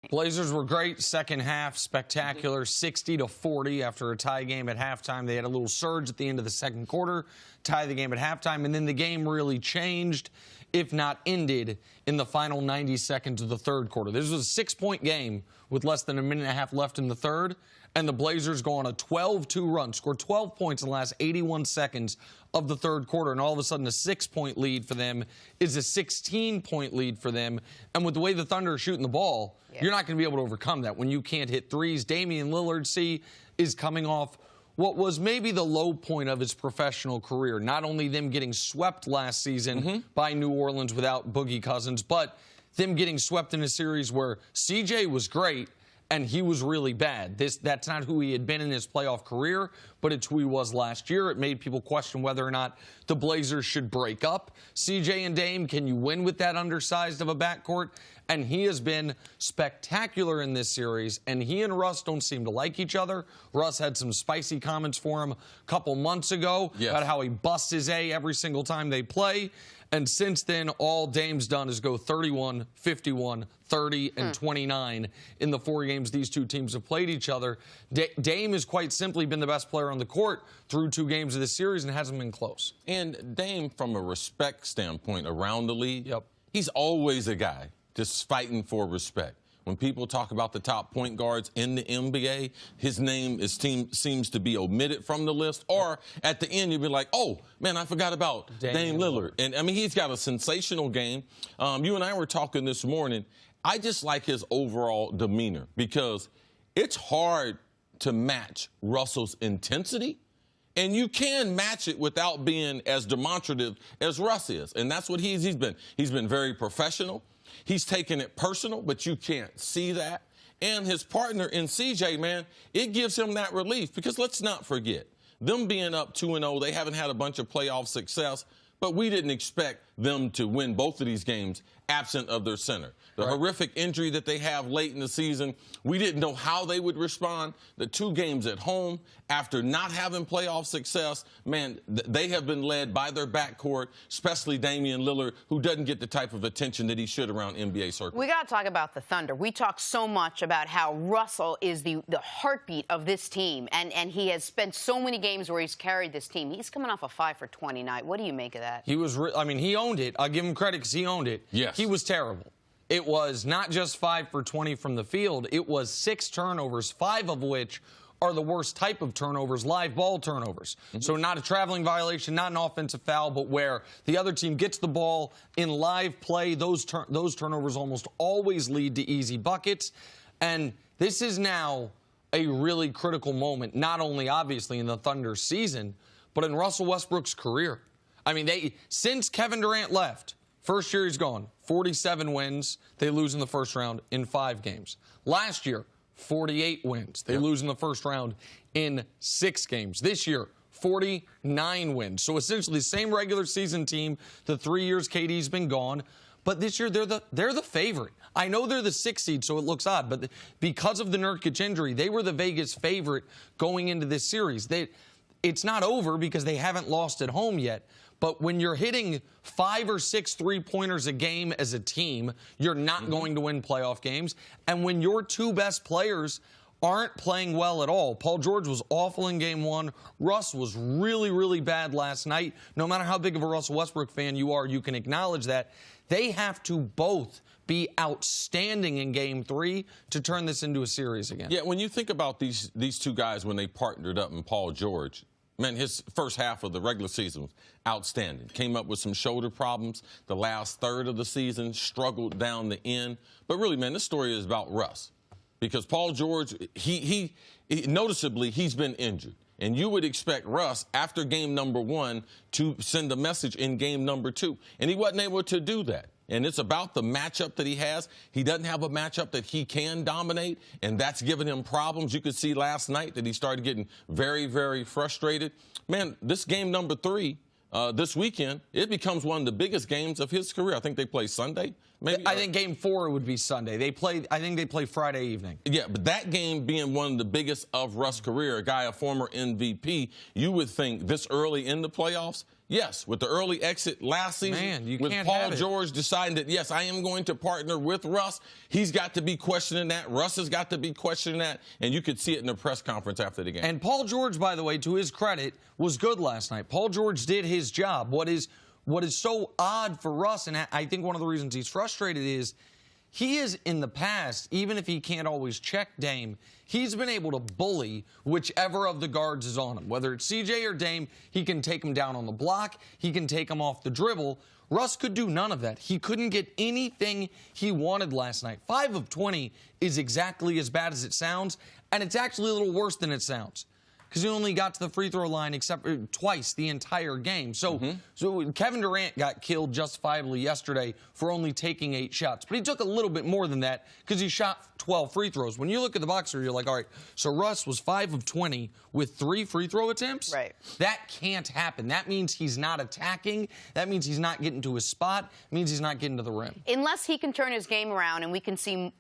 Blazers were great. Second half, spectacular, 60-40 after a tie game at halftime. They had a little surge at the end of the second quarter, tie the game at halftime, and then the game really changed, if not ended, in the final 90 seconds of the third quarter. This was a 6-point game with less than a minute and a half left in the third, and the Blazers go on a 12-2 run, scored 12 points in the last 81 seconds of the third quarter, and all of a sudden a 6-point lead for them is a 16-point lead for them. And with the way the Thunder are shooting the ball, you're not going to be able to overcome that when you can't hit threes. Damian Lillard, is coming off what was maybe the low point of his professional career. Not only them getting swept last season by New Orleans without Boogie Cousins, but them getting swept in a series where CJ was great and he was really bad. That's not who he had been in his playoff career, but it's who he was last year. It made people question whether or not the Blazers should break up CJ and Dame. Can you win with that undersized of a backcourt? And he has been spectacular in this series, and he and Russ don't seem to like each other. Russ had some spicy comments for him a couple months ago about how he busts his A every single time they play. And since then, all Dame's done is go 31, 51, 30, and 29 in the 4 games these two teams have played each other. Dame has quite simply been the best player on the court through 2 games of this series and hasn't been close. And Dame, from a respect standpoint around the league, he's always a guy just fighting for respect. When people talk about the top point guards in the NBA, his name seems to be omitted from the list. Or at the end, you'll be like, oh, man, I forgot about Dame Lillard. And, I mean, he's got a sensational game. You and I were talking this morning. I just like his overall demeanor because it's hard to match Russell's intensity. And you can match it without being as demonstrative as Russ is. And that's what he's been. He's been very professional. He's taken it personal, but you can't see that. And his partner in CJ, man, it gives him that relief because let's not forget, them being up 2-0, they haven't had a bunch of playoff success, but we didn't expect them to win both of these games absent of their center. The horrific injury that they have late in the season, we didn't know how they would respond. The 2 games at home, after not having playoff success, man, they have been led by their backcourt, especially Damian Lillard, who doesn't get the type of attention that he should around NBA circles. We got to talk about the Thunder. We talk so much about how Russell is the heartbeat of this team, and he has spent so many games where he's carried this team. He's coming off a 5 for 20 night. What do you make of that? He was, I mean, he owned it. I'll give him credit because he owned it. Yes. He was terrible. It was not just 5 for 20 from the field. It was 6 turnovers, 5 of which are the worst type of turnovers, live ball turnovers. So not a traveling violation, not an offensive foul, but where the other team gets the ball in live play, those turnovers almost always lead to easy buckets. And this is now a really critical moment, not only obviously in the Thunder season, but in Russell Westbrook's career. I mean, since Kevin Durant left, first year he's gone, 47 wins. They lose in the first round in 5 games. Last year, 48 wins. They lose in the first round in 6 games. This year, 49 wins. So essentially the same regular season team the 3 years KD's been gone. But this year, they're the favorite. I know they're the 6th seed, so it looks odd. But because of the Nurkic injury, they were the Vegas favorite going into this series. It's not over because they haven't lost at home yet. But when you're hitting 5 or 6 3-pointers a game as a team, you're not going to win playoff games. And when your 2 best players aren't playing well at all, Paul George was awful in Game 1. Russ was really, really bad last night. No matter how big of a Russell Westbrook fan you are, you can acknowledge that. They have to both be outstanding in Game 3 to turn this into a series again. Yeah, when you think about these 2 guys when they partnered up in Paul George, man, his first half of the regular season was outstanding. Came up with some shoulder problems. The last third of the season struggled down the end. But really, man, this story is about Russ. Because Paul George, he noticeably, he's been injured. And you would expect Russ, after game number 1, to send a message in game number 2. And he wasn't able to do that. And it's about the matchup that he has. He doesn't have a matchup that he can dominate, and that's given him problems. You could see last night that he started getting very, very frustrated. Man, this game number 3, this weekend, it becomes one of the biggest games of his career. I think they play Sunday. Maybe, I think Game 4 would be Sunday. I think they play Friday evening. Yeah, but that game being one of the biggest of Russ' career, a guy, a former MVP, you would think this early in the playoffs, Yes, with the early exit last season, with Paul George deciding that, yes, I am going to partner with Russ, he's got to be questioning that. Russ has got to be questioning that, and you could see it in the press conference after the game. And Paul George, by the way, to his credit, was good last night. Paul George did his job. What is so odd for Russ, and I think one of the reasons he's frustrated is he is, in the past, even if he can't always check Dame, he's been able to bully whichever of the guards is on him. Whether it's CJ or Dame, he can take him down on the block. He can take him off the dribble. Russ could do none of that. He couldn't get anything he wanted last night. 5 of 20 is exactly as bad as it sounds, and it's actually a little worse than it sounds, because he only got to the free throw line twice the entire game. So Kevin Durant got killed justifiably yesterday for only taking 8 shots. But he took a little bit more than that because he shot 12 free throws. When you look at the box score, you're like, all right, so Russ was 5 of 20 with 3 free throw attempts? Right. That can't happen. That means he's not attacking. That means he's not getting to his spot. It means he's not getting to the rim. Unless he can turn his game around and we can see,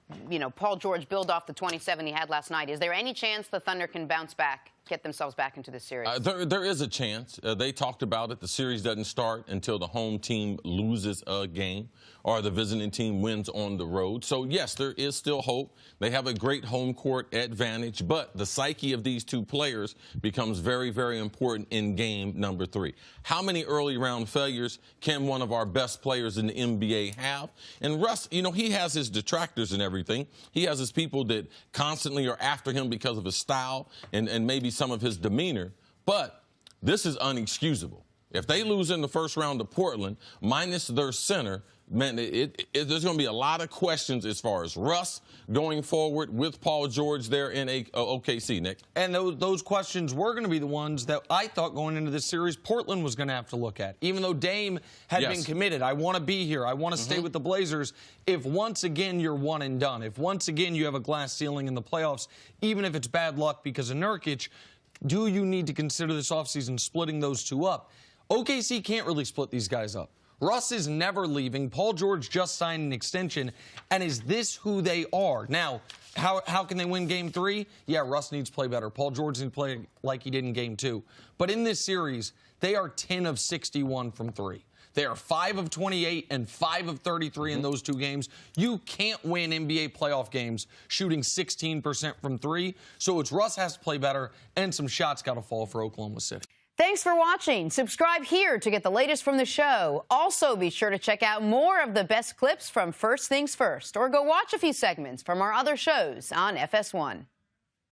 Paul George build off the 27 he had last night, is there any chance the Thunder can bounce back, get themselves back into this series? There is a chance. They talked about it. The series doesn't start until the home team loses a game or the visiting team wins on the road. So, yes, there is still hope. They have a great home court advantage, but the psyche of these two players becomes very, very important in game number 3. How many early round failures can one of our best players in the NBA have? And Russ, he has his detractors and everything. He has his people that constantly are after him because of his style and maybe some of his demeanor, but this is unexcusable. If they lose in the first round to Portland, minus their center, man, there's going to be a lot of questions as far as Russ going forward with Paul George there in OKC, Nick. And those questions were going to be the ones that I thought going into this series Portland was going to have to look at. Even though Dame had been committed, I want to be here, I want to stay with the Blazers. If once again you're one and done, if once again you have a glass ceiling in the playoffs, even if it's bad luck because of Nurkic, do you need to consider this offseason splitting those two up? OKC can't really split these guys up. Russ is never leaving. Paul George just signed an extension. And is this who they are? Now, how can they win Game 3? Yeah, Russ needs to play better. Paul George needs to play like he did in Game 2. But in this series, they are 10 of 61 from 3. They are 5 of 28 and 5 of 33 in those 2 games. You can't win NBA playoff games shooting 16% from 3. So it's Russ has to play better, and some shots got to fall for Oklahoma City. Thanks for watching. Subscribe here to get the latest from the show. Also, be sure to check out more of the best clips from First Things First, or go watch a few segments from our other shows on FS1.